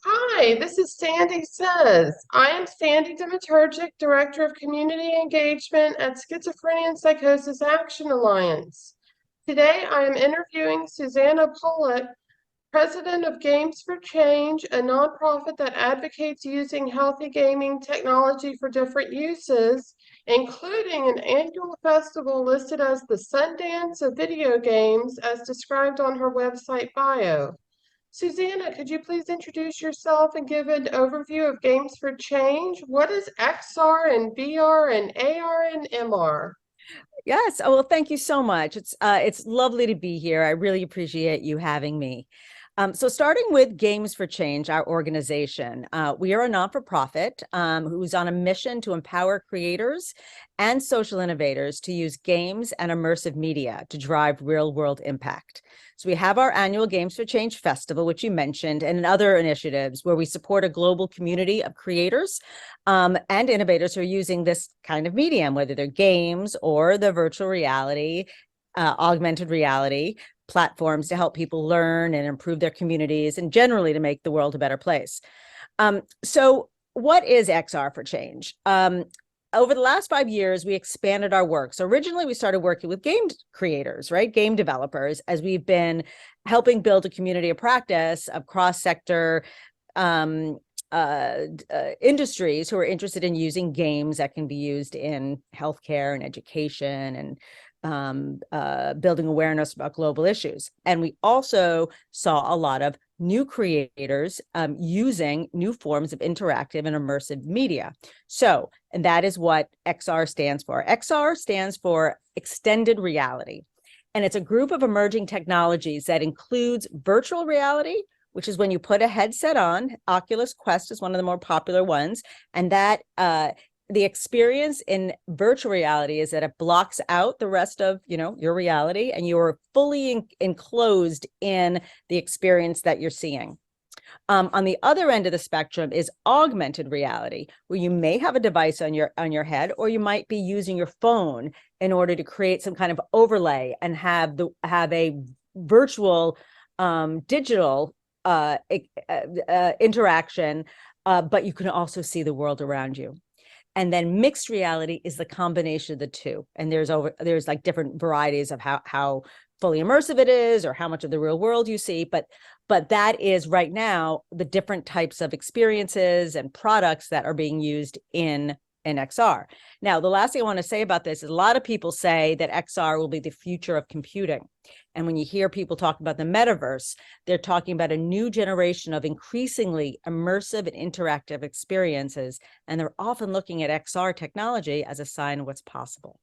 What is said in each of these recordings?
Hi, this is Sandy Says. I am Sandy Dimiterchik, Director of Community Engagement at Schizophrenia Psychosis Action Alliance. Today I am interviewing Susanna Pollack, President of Games for Change, a nonprofit that advocates using healthy gaming technology for different uses, including an annual festival listed as the Sundance of Video Games as described on her website bio. Susanna, could you please introduce yourself and give an overview of Games for Change? What is XR and VR and AR and MR? Yes. Oh, well, thank you so much. It's lovely to be here. I really appreciate you having me. So starting with Games for Change, our organization, we are a non-for-profit who's on a mission to empower creators and social innovators to use games and immersive media to drive real-world impact. So we have our annual Games for Change Festival, which you mentioned, and other initiatives where we support a global community of creators and innovators who are using this kind of medium, whether they're games or the virtual reality, augmented reality platforms to help people learn and improve their communities and generally to make the world a better place. So what is XR for Change? Over the last 5 years, we expanded our work. So originally we started working with game creators, right? Game developers, as we've been helping build a community of practice of cross-sector industries who are interested in using games that can be used in healthcare and education and building awareness about global issues. And we also saw a lot of new creators using new forms of interactive and immersive media. So, and that is what XR stands for. XR stands for extended reality. And it's a group of emerging technologies that includes virtual reality, which is when you put a headset on. Oculus Quest is one of the more popular ones. And that the experience in virtual reality is that it blocks out the rest of, your reality, and you are fully enclosed in the experience that you're seeing. On the other end of the spectrum is augmented reality, where you may have a device on your head, or you might be using your phone in order to create some kind of overlay and have a virtual digital interaction, but you can also see the world around you. And then mixed reality is the combination of the two. And there's like different varieties of how fully immersive it is or how much of the real world you see. But that is right now the different types of experiences and products that are being used in XR. Now, the last thing I want to say about this is a lot of people say that XR will be the future of computing. And when you hear people talk about the metaverse, they're talking about a new generation of increasingly immersive and interactive experiences. And they're often looking at XR technology as a sign of what's possible.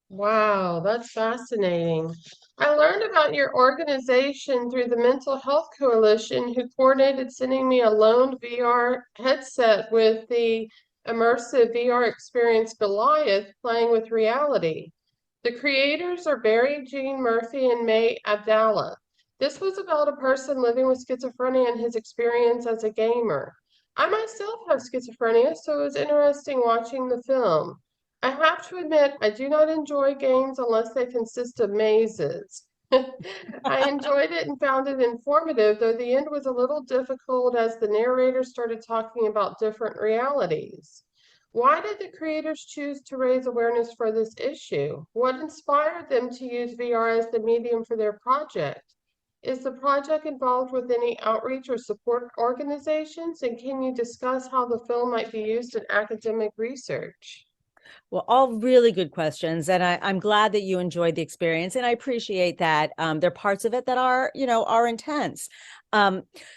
Wow, that's fascinating. I learned about your organization through the Mental Health Coalition, who coordinated sending me a loaned VR headset with the immersive VR experience Goliath playing with reality. The creators are Barry Jean Murphy and May Abdallah. This was about a person living with schizophrenia and his experience as a gamer. I myself have schizophrenia, so it was interesting watching the film. I have to admit, I do not enjoy games unless they consist of mazes. I enjoyed it and found it informative, though the end was a little difficult as the narrator started talking about different realities. Why did the creators choose to raise awareness for this issue? What inspired them to use VR as the medium for their project? Is the project involved with any outreach or support organizations? And can you discuss how the film might be used in academic research? Well, all really good questions. And I'm glad that you enjoyed the experience. And I appreciate that there are parts of it that are intense.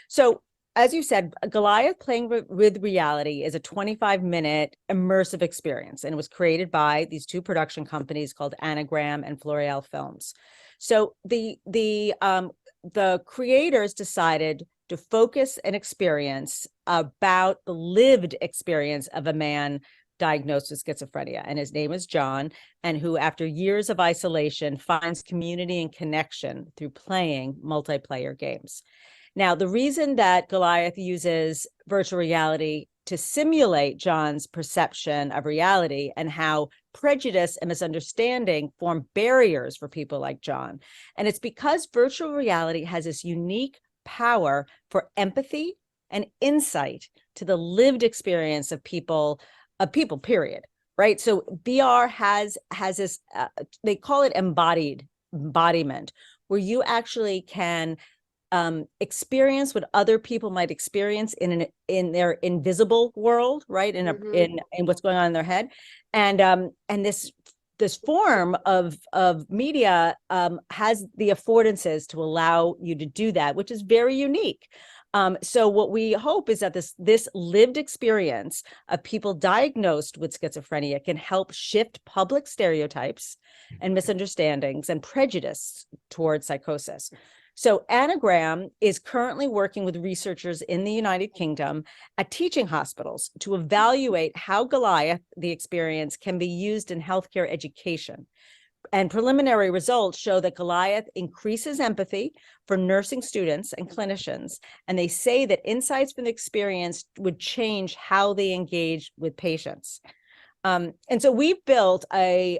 So as you said, Goliath playing with reality is a 25-minute immersive experience. And it was created by these two production companies called Anagram and Florial Films. So the creators decided to focus an experience about the lived experience of a man diagnosed with schizophrenia, and his name is John, and who, after years of isolation, finds community and connection through playing multiplayer games. Now, the reason that Goliath uses virtual reality to simulate John's perception of reality and how prejudice and misunderstanding form barriers for people like John. And it's because virtual reality has this unique power for empathy and insight to the lived experience of people, period. Right. So VR has this, they call it embodiment, where you actually can experience what other people might experience in their invisible world, right? In what's going on in their head. And this form of media has the affordances to allow you to do that, which is very unique. So what we hope is that this lived experience of people diagnosed with schizophrenia can help shift public stereotypes and misunderstandings and prejudice towards psychosis. So Anagram is currently working with researchers in the United Kingdom at teaching hospitals to evaluate how Goliath, the experience, can be used in healthcare education. And preliminary results show that Goliath increases empathy for nursing students and clinicians. And they say that insights from the experience would change how they engage with patients. And so we've built a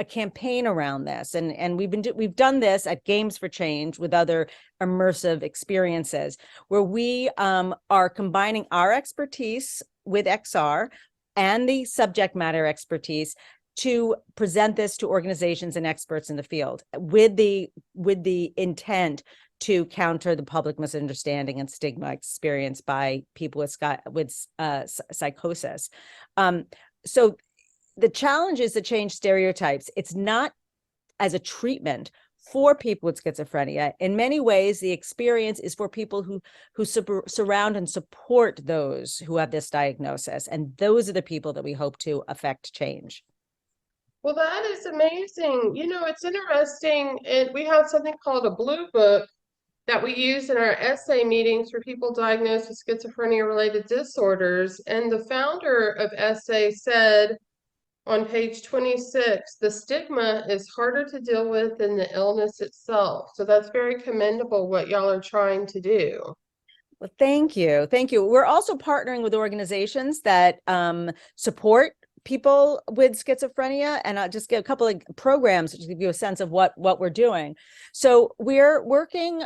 campaign around this, and we've done this at Games for Change with other immersive experiences, where we are combining our expertise with XR and the subject matter expertise to present this to organizations and experts in the field with the intent to counter the public misunderstanding and stigma experienced by people with psychosis. So the challenge is to change stereotypes. It's not as a treatment for people with schizophrenia. In many ways, the experience is for people who surround and support those who have this diagnosis. And those are the people that we hope to affect change. Well, that is amazing. You know, it's interesting. We have something called a blue book that we use in our essay meetings for people diagnosed with schizophrenia-related disorders. And the founder of essay said on page 26, the stigma is harder to deal with than the illness itself. So that's very commendable what y'all are trying to do. Well, thank you. Thank you. We're also partnering with organizations that support people with schizophrenia, and I'll just give a couple of programs to give you a sense of what we're doing. So we're working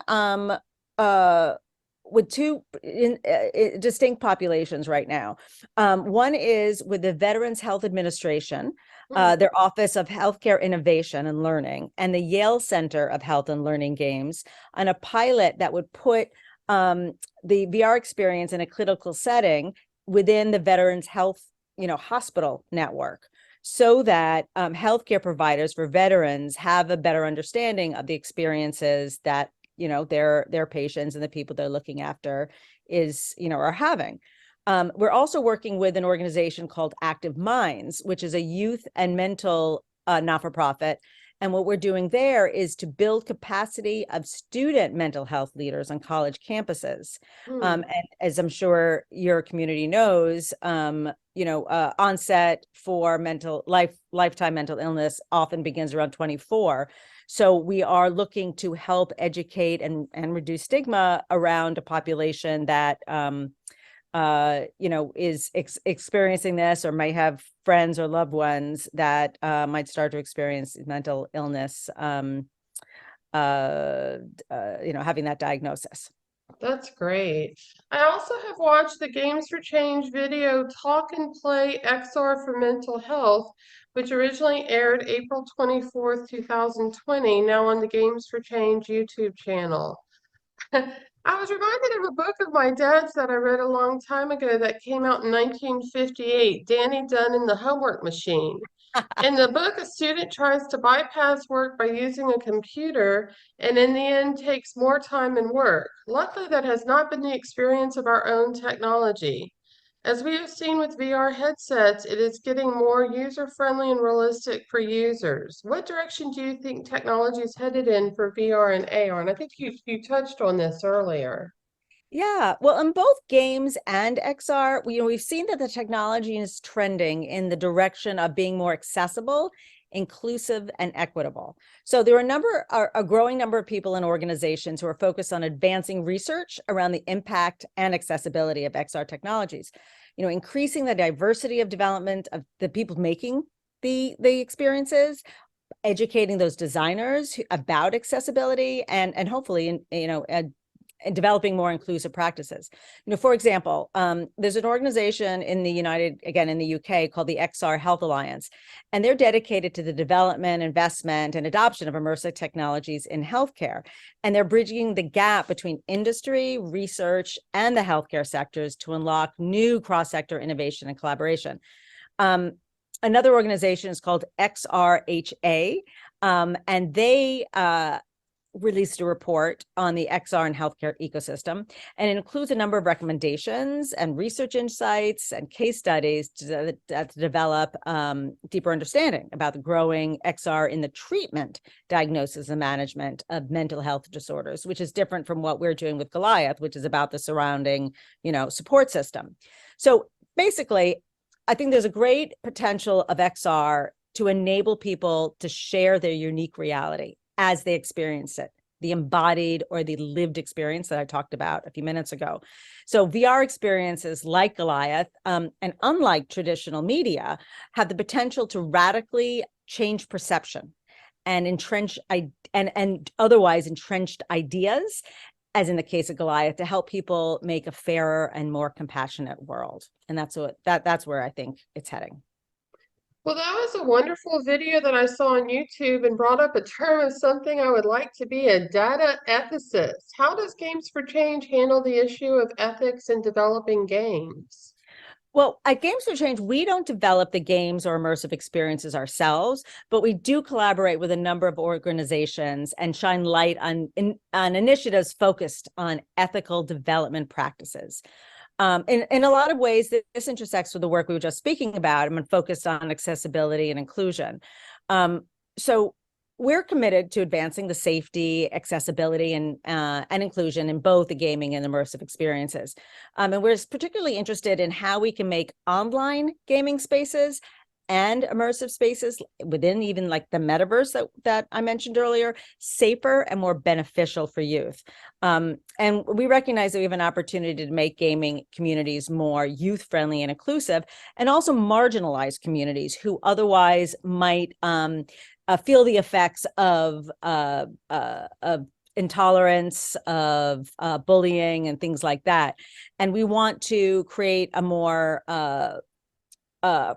with two distinct populations right now. One is with the Veterans Health Administration, their Office of Healthcare Innovation and Learning, and the Yale Center of Health and Learning Games on a pilot that would put the VR experience in a clinical setting within the Veterans Health hospital network, so that healthcare providers for veterans have a better understanding of the experiences that their patients and the people they're looking after are having. We're also working with an organization called Active Minds, which is a youth and mental not-for-profit. And what we're doing there is to build capacity of student mental health leaders on college campuses. And as I'm sure your community knows, onset for lifetime mental illness often begins around 24. So we are looking to help educate and reduce stigma around a population that is experiencing this, or might have friends or loved ones that might start to experience mental illness, having that diagnosis. That's great. I also have watched the Games for Change video Talk and Play XR for Mental Health, which originally aired April 24th, 2020, now on the Games for Change YouTube channel. I was reminded of a book of my dad's that I read a long time ago that came out in 1958, Danny Dunn and the Homework Machine. In the book, a student tries to bypass work by using a computer, and in the end takes more time and work. Luckily, that has not been the experience of our own technology. As we have seen with VR headsets, it is getting more user-friendly and realistic for users. What direction do you think technology is headed in for VR and AR? And I think you touched on this earlier. Yeah, well, in both games and XR, we've seen that the technology is trending in the direction of being more accessible, inclusive, and equitable. So there are a growing number of people and organizations who are focused on advancing research around the impact and accessibility of XR technologies, increasing the diversity of development of the people making the experiences, educating those designers about accessibility, and hopefully, and developing more inclusive practices. For example, there's an organization in the in the UK called the XR Health Alliance, and they're dedicated to the development, investment, and adoption of immersive technologies in healthcare. And they're bridging the gap between industry, research, and the healthcare sectors to unlock new cross-sector innovation and collaboration. Another organization is called XRHA, and they released a report on the XR and healthcare ecosystem, and it includes a number of recommendations and research insights and case studies to develop deeper understanding about the growing XR in the treatment, diagnosis, and management of mental health disorders, which is different from what we're doing with Goliath, which is about the surrounding, support system. So basically, I think there's a great potential of XR to enable people to share their unique reality as they experience it, the embodied or the lived experience that I talked about a few minutes ago. So VR experiences like Goliath, and unlike traditional media, have the potential to radically change perception and and otherwise entrenched ideas, as in the case of Goliath, to help people make a fairer and more compassionate world. And that's where I think it's heading. Well, that was a wonderful video that I saw on YouTube and brought up a term of something I would like to be a data ethicist. How does Games for Change handle the issue of ethics in developing games? Well, at Games for Change, we don't develop the games or immersive experiences ourselves, but we do collaborate with a number of organizations and shine light on initiatives focused on ethical development practices. In a lot of ways, this intersects with the work we were just speaking about and focused on accessibility and inclusion. So we're committed to advancing the safety, accessibility, and inclusion in both the gaming and immersive experiences. And we're particularly interested in how we can make online gaming spaces and immersive spaces within even like the metaverse that I mentioned earlier, safer and more beneficial for youth. And we recognize that we have an opportunity to make gaming communities more youth-friendly and inclusive, and also marginalized communities who otherwise might feel the effects of intolerance, of bullying, and things like that. And we want to create a more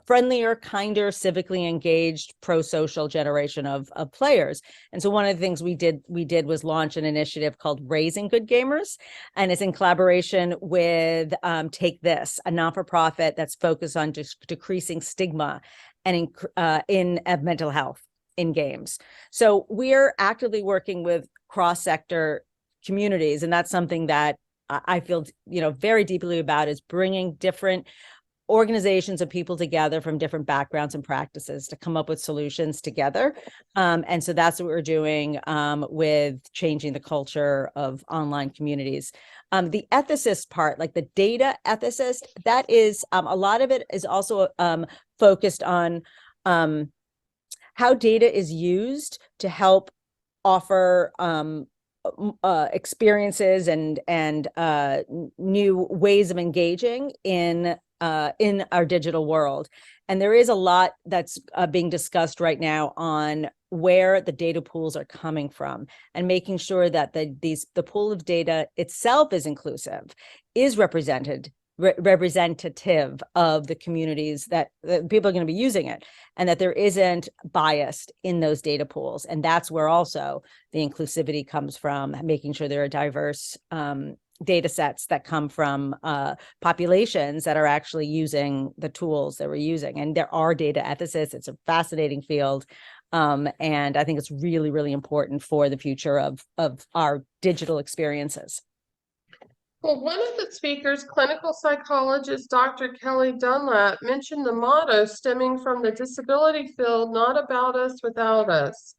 friendlier, kinder, civically engaged, pro-social generation of players. And so one of the things we did was launch an initiative called Raising Good Gamers, and it's in collaboration with Take This, a not-for-profit that's focused on just decreasing stigma and in mental health in games. So we're actively working with cross-sector communities, and that's something that I feel very deeply about, is bringing different organizations of people together from different backgrounds and practices to come up with solutions together. And so that's what we're doing with changing the culture of online communities. The ethicist part, like the data ethicist, that is a lot of it is also focused on how data is used to help offer experiences and new ways of engaging in our digital world. And there is a lot that's being discussed right now on where the data pools are coming from, and making sure that the pool of data itself is inclusive, is representative of the communities that people are going to be using it, and that there isn't bias in those data pools. And that's where also the inclusivity comes from, making sure there are diverse data sets that come from populations that are actually using the tools that we're using. And there are data ethicists. It's a fascinating field. And I think it's really, really important for the future of our digital experiences. Well, one of the speakers, clinical psychologist Dr. Kelly Dunlap, mentioned the motto stemming from the disability field, "Not about us, without us."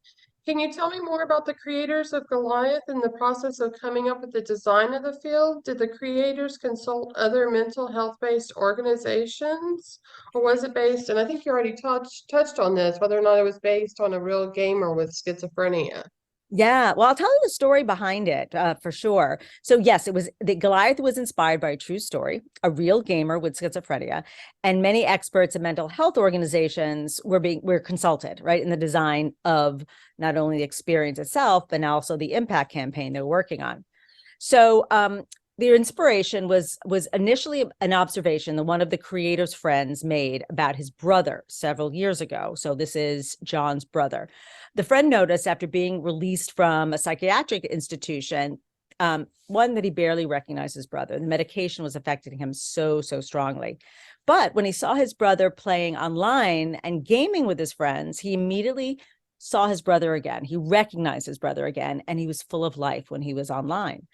Can you tell me more about the creators of Goliath and the process of coming up with the design of the field? Did the creators consult other mental health-based organizations, or was it based, and I think you already touched on this, whether or not it was based on a real gamer with schizophrenia? Yeah, well, I'll tell you the story behind it for sure. So yes, the Goliath was inspired by a true story, a real gamer with schizophrenia, and many experts and mental health organizations were consulted, right, in the design of not only the experience itself, but also the impact campaign they're working on. So the inspiration was initially an observation that one of the creator's friends made about his brother several years ago. So this is John's brother. The friend noticed after being released from a psychiatric institution, one, that he barely recognized his brother. The medication was affecting him so strongly. But when he saw his brother playing online and gaming with his friends, he immediately saw his brother again. He recognized his brother again, and he was full of life when he was online.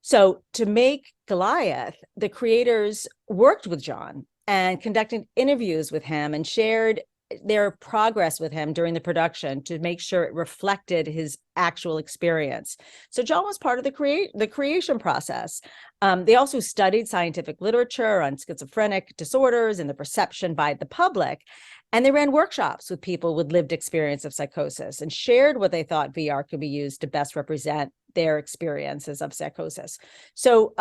So to make Goliath, the creators worked with John and conducted interviews with him and shared their progress with him during the production to make sure it reflected his actual experience. So John was part of the creation process. They also studied scientific literature on schizophrenic disorders and the perception by the public. And they ran workshops with people with lived experience of psychosis and shared what they thought VR could be used to best represent their experiences of psychosis. So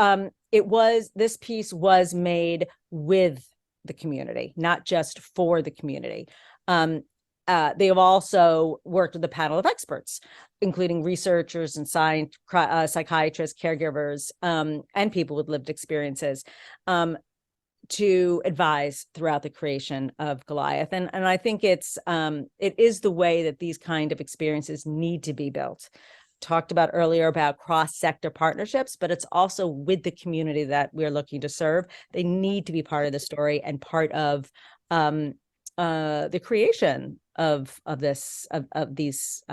this piece was made with the community, not just for the community. They have also worked with a panel of experts, including researchers and psychiatrists, caregivers, and people with lived experiences, to advise throughout the creation of Goliath. And I think it is the way that these kind of experiences need to be built. Talked about earlier about cross-sector partnerships, but it's also with the community that we're looking to serve. They need to be part of the story and part of the creation of these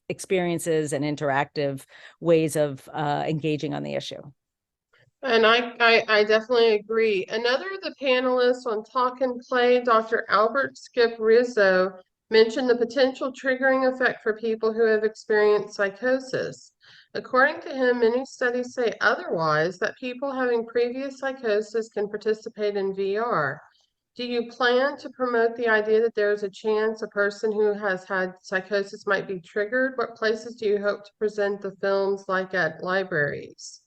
experiences and interactive ways of engaging on the issue. And I definitely agree. Another of the panelists on Talk and Play, Dr. Albert Skip Rizzo, mentioned the potential triggering effect for people who have experienced psychosis. According to him, many studies say otherwise, that people having previous psychosis can participate in VR. Do you plan to promote the idea that there is a chance a person who has had psychosis might be triggered? What places do you hope to present the films, like at libraries?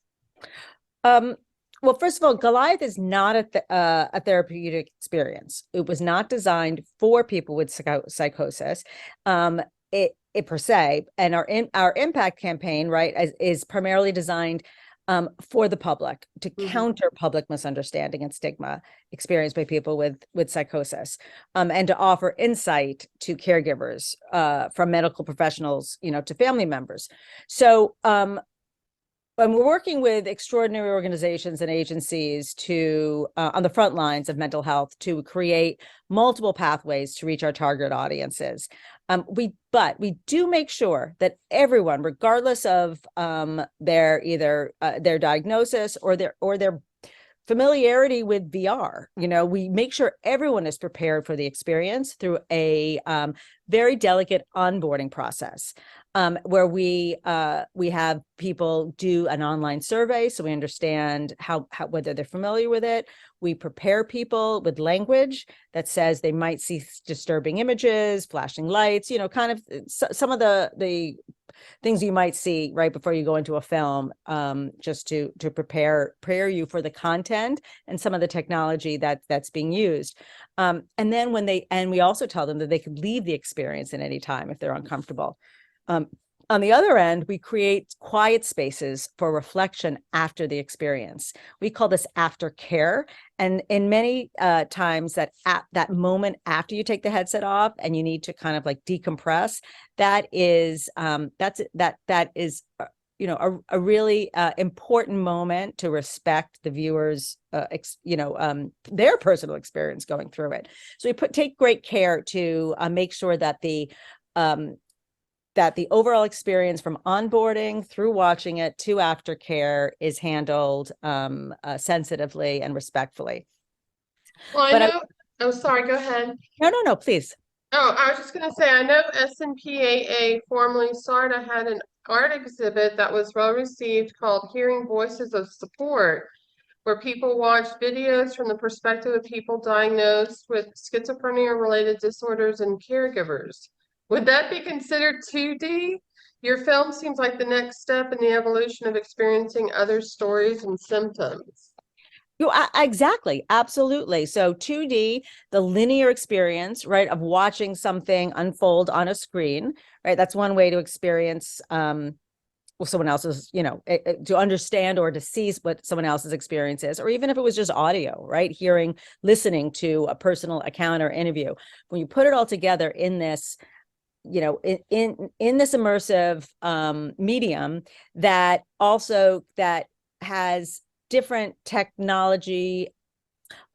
Well, first of all, Goliath is not a therapeutic experience. It was not designed for people with psychosis, it per se. And our impact campaign, right, is primarily designed for the public, to counter public misunderstanding and stigma experienced by people with psychosis, and to offer insight to caregivers, from medical professionals, to family members. So and we're working with extraordinary organizations and agencies to on the front lines of mental health to create multiple pathways to reach our target audiences. But we do make sure that everyone, regardless of their diagnosis or their familiarity with VR, we make sure everyone is prepared for the experience through a very delicate onboarding process, where we have people do an online survey so we understand how whether they're familiar with it. We prepare people with language that says they might see disturbing images, flashing lights, kind of some of the things you might see right before you go into a film, just to prepare you for the content and some of the technology that's being used. And then we also tell them that they could leave the experience at any time if they're uncomfortable. On the other end, we create quiet spaces for reflection after the experience. We call this aftercare. And in many times that moment after you take the headset off and you need to kind of like decompress, that is a really important moment to respect the viewers, their personal experience going through it. So we take great care to make sure that the overall experience from onboarding through watching it to aftercare is handled sensitively and respectfully. Well, oh, sorry, go ahead. No, please. Oh, I was just going to say, I know S&PAA, formerly SARTA, had an art exhibit that was well received called Hearing Voices of Support, where people watched videos from the perspective of people diagnosed with schizophrenia-related disorders and caregivers. Would that be considered 2D? Your film seems like the next step in the evolution of experiencing other stories and symptoms. Exactly. Absolutely. So 2D, the linear experience, right, of watching something unfold on a screen, right? That's one way to experience someone else's, to understand or to see what someone else's experience is, or even if it was just audio, right? Listening to a personal account or interview. When you put it all together in this, in this immersive medium that has different technology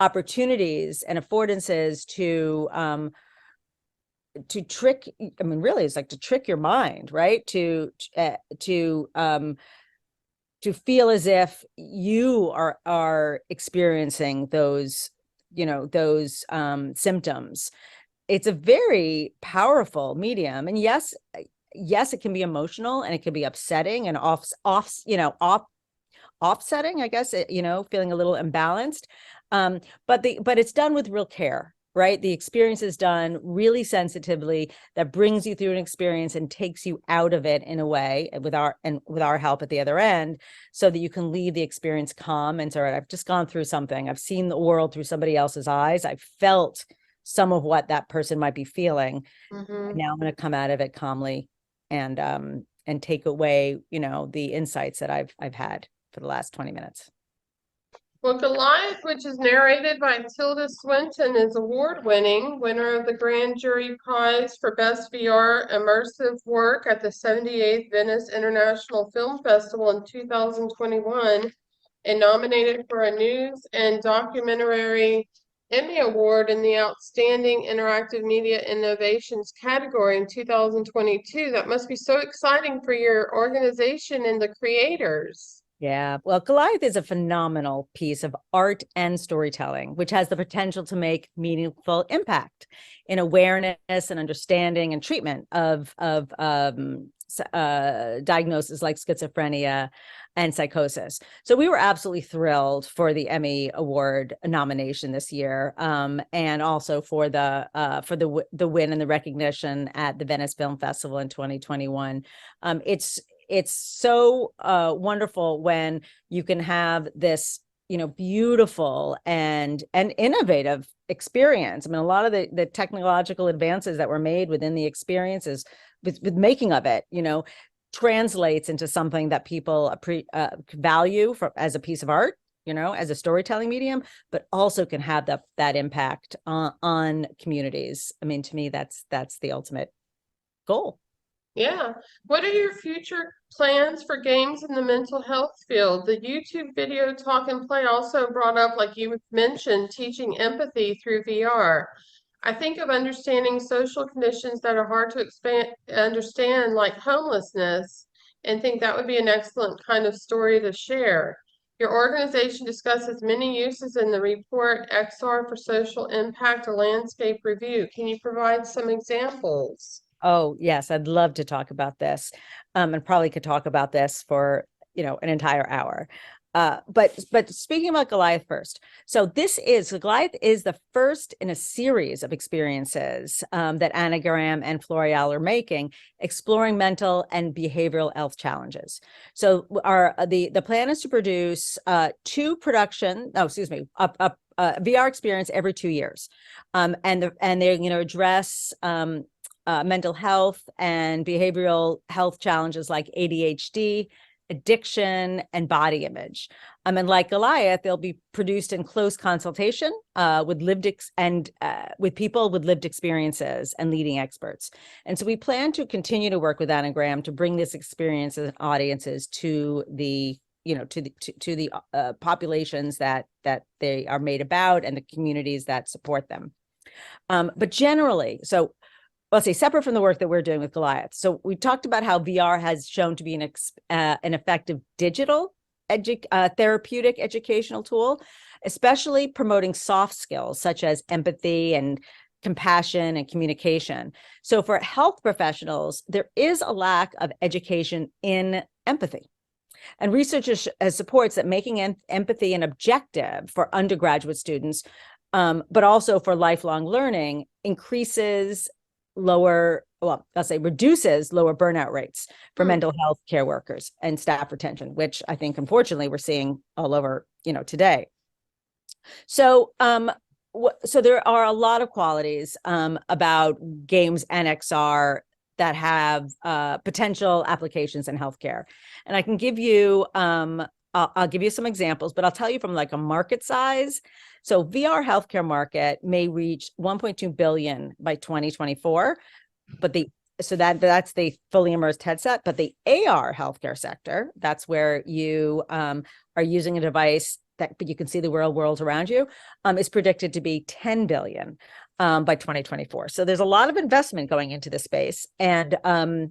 opportunities and affordances to trick, I mean, really, it's like to trick your mind, right? To feel as if you are experiencing those, those symptoms. It's a very powerful medium, and yes, it can be emotional and it can be upsetting and offsetting, I guess, feeling a little imbalanced. But it's done with real care, right? The experience is done really sensitively, that brings you through an experience and takes you out of it in a way, with our help at the other end, so that you can leave the experience calm and say, I've just gone through something. I've seen the world through somebody else's eyes. I've felt some of what that person might be feeling. Mm-hmm. Now I'm going to come out of it calmly and take away, the insights that I've had for the last 20 minutes. Well, Goliath, which is narrated by Tilda Swinton, is award-winning winner of the Grand Jury Prize for Best VR Immersive Work at the 78th Venice International Film Festival in 2021, and nominated for a News and Documentary Emmy Award in the Outstanding Interactive Media Innovations category in 2022. That must be so exciting for your organization and the creators. Yeah, well, Goliath is a phenomenal piece of art and storytelling, which has the potential to make meaningful impact in awareness and understanding and treatment of diagnoses like schizophrenia and psychosis. So we were absolutely thrilled for the Emmy Award nomination this year, and also for the win and the recognition at the Venice Film Festival in 2021. It's so wonderful when you can have this, beautiful and innovative experience. I mean, a lot of the technological advances that were made within the experiences with making of it, translates into something that people value as a piece of art, as a storytelling medium, but also can have that impact on communities. I mean, to me, that's the ultimate goal. Yeah. What are your future plans for games in the mental health field? The YouTube video Talk and Play also brought up, like you mentioned, teaching empathy through VR. I think of understanding social conditions that are hard to understand, like homelessness, and think that would be an excellent kind of story to share. Your organization discusses many uses in the report XR for Social Impact, a Landscape Review. Can you provide some examples? Oh, yes, I'd love to talk about this, and probably could talk about this for, an entire hour. But speaking about Goliath first, so Goliath is the first in a series of experiences that Anagram and Florial are making, exploring mental and behavioral health challenges. So the plan is to produce a VR experience every 2 years, and they're going to address mental health and behavioral health challenges like ADHD, addiction, and body image. And like Goliath, they'll be produced in close consultation with with people with lived experiences and leading experts. And so we plan to continue to work with Anagram to bring this experience and audiences to the populations that they are made about and the communities that support them. But generally, let's say separate from the work that we're doing with Goliath. So we talked about how VR has shown to be an effective digital therapeutic educational tool, especially promoting soft skills such as empathy and compassion and communication. So for health professionals, there is a lack of education in empathy. And research supports that making empathy an objective for undergraduate students, but also for lifelong learning, reduces lower burnout rates for mental health care workers and staff retention, which I think, unfortunately, we're seeing all over, today. So, so there are a lot of qualities about games and XR that have potential applications in healthcare. And I can give you, I'll give you some examples, but I'll tell you from like a market size. So VR healthcare market may reach 1.2 billion by 2024, but that's the fully immersed headset. But the AR healthcare sector, that's where you are using a device but you can see the real world around you, is predicted to be 10 billion by 2024. So there's a lot of investment going into this space, and a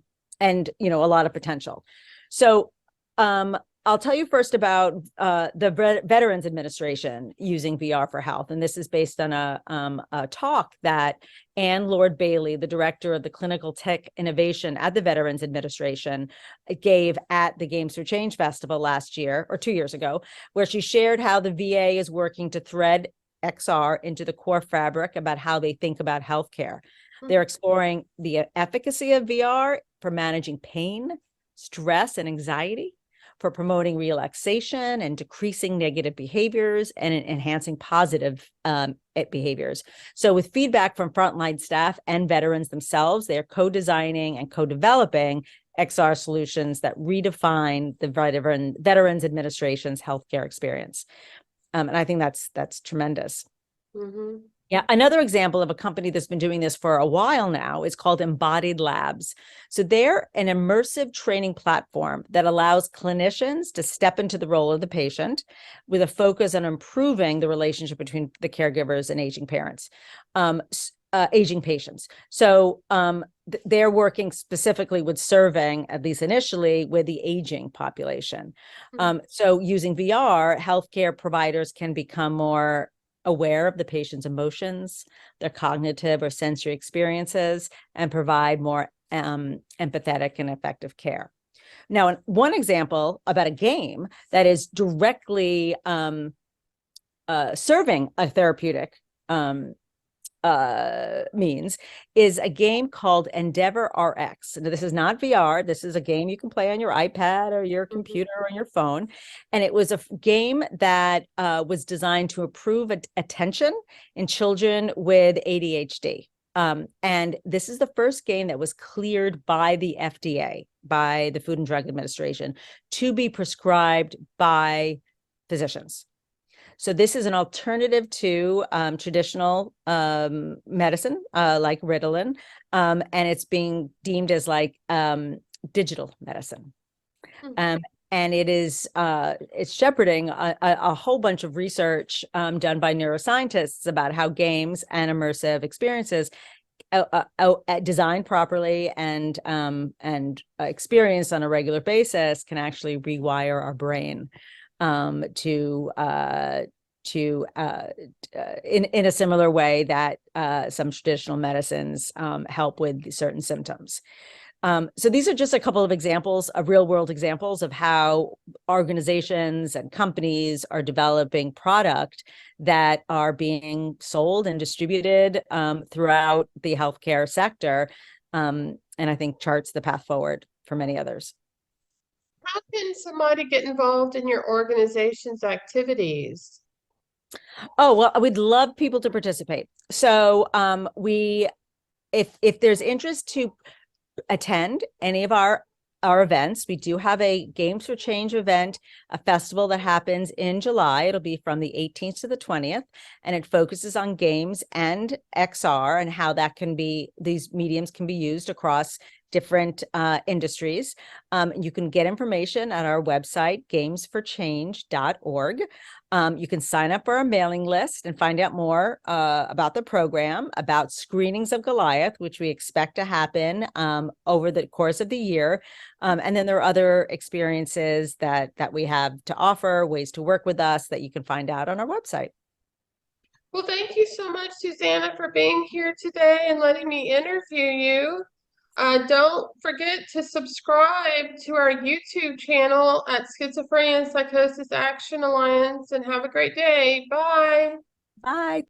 lot of potential. So I'll tell you first about the Veterans Administration using VR for health. And this is based on a talk that Anne Lord Bailey, the director of the Clinical Tech Innovation at the Veterans Administration, gave at the Games for Change Festival last year, or 2 years ago, where she shared how the VA is working to thread XR into the core fabric about how they think about healthcare. They're exploring the efficacy of VR for managing pain, stress, and anxiety, for promoting relaxation and decreasing negative behaviors and enhancing positive behaviors. So with feedback from frontline staff and veterans themselves, they're co-designing and co-developing XR solutions that redefine the Veterans Administration's healthcare experience. And I think that's tremendous. Mm-hmm. Yeah, another example of a company that's been doing this for a while now is called Embodied Labs. So they're an immersive training platform that allows clinicians to step into the role of the patient with a focus on improving the relationship between the caregivers and aging parents, aging patients. So they're working specifically with serving, at least initially, with the aging population. So using VR, healthcare providers can become more aware of the patient's emotions, their cognitive or sensory experiences, and provide more empathetic and effective care. Now, one example about a game that is directly serving a therapeutic means is a game called Endeavor RX. Now, this is not VR. This is a game you can play on your iPad or your computer or on your phone. And it was a game that was designed to improve attention in children with ADHD. And this is the first game that was cleared by the FDA, by the Food and Drug Administration, to be prescribed by physicians. So this is an alternative to traditional medicine, like Ritalin, and it's being deemed as like digital medicine. And it's shepherding a whole bunch of research done by neuroscientists about how games and immersive experiences designed properly and experienced on a regular basis can actually rewire our brain in a similar way that some traditional medicines help with certain symptoms. So these are just a couple of examples, of real world examples of how organizations and companies are developing product that are being sold and distributed throughout the healthcare sector, and I think charts the path forward for many others. How can somebody get involved in your organization's activities? Oh, well, we'd love people to participate. So if there's interest to attend any of our events, we do have a Games for Change event, a festival that happens in July. It'll be from the 18th to the 20th, and it focuses on games and XR and how these mediums can be used across different industries. You can get information at our website, gamesforchange.org. You can sign up for our mailing list and find out more about the program, about screenings of Goliath, which we expect to happen over the course of the year. And then there are other experiences that we have to offer, ways to work with us that you can find out on our website. Well, thank you so much, Susanna, for being here today and letting me interview you. Don't forget to subscribe to our YouTube channel at Schizophrenia Psychosis Action Alliance, and have a great day. Bye. Bye.